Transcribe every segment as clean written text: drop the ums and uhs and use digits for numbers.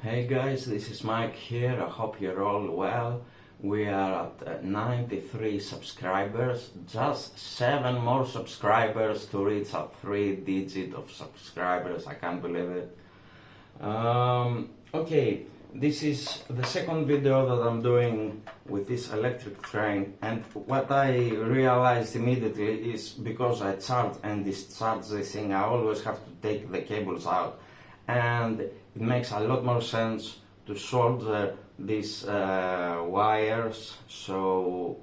Hey guys, this is Mike here. I hope you're all well. We are at 93 subscribers, just 7 more subscribers to reach a 3-digit of subscribers. I can't believe it. Okay, this is the second video that I'm doing with this electric train, and what I realized immediately is because I charge and discharge this thing, I always have to take the cables out, and it makes a lot more sense to solder these wires. So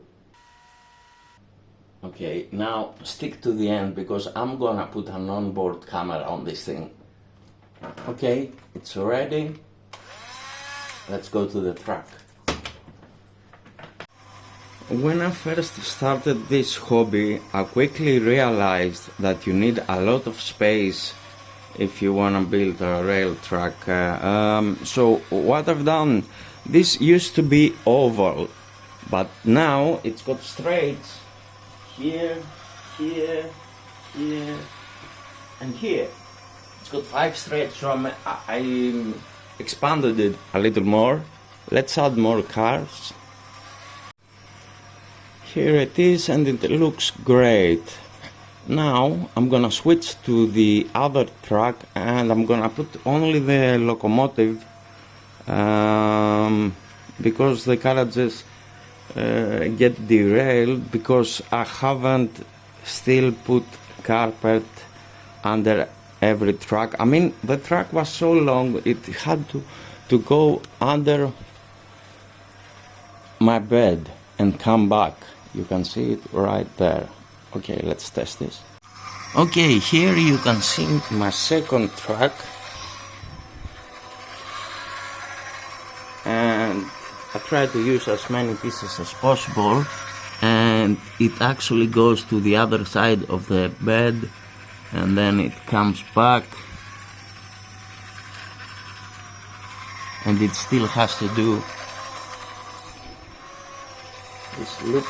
okay, now stick to the end because I'm gonna put an onboard camera on this thing. Okay, it's ready. Let's go to the truck. When I first started this hobby, I quickly realized that you need a lot of space if you want to build a rail track. So what I've done, this used to be oval, but now it's got straights here, here, here, and here. It's got 5 straights, so I expanded it a little more. Let's add more cars. Here it is, and it looks great. Now I'm gonna switch to the other track and I'm gonna put only the locomotive because the carriages get derailed because I haven't still put carpet under every track. I mean, the track was so long it had to go under my bed and come back. You can see it right there. Okay, let's test this. Okay, here you can see my second track, and I try to use as many pieces as possible, and it actually goes to the other side of the bed and then it comes back, and it still has to do this loop.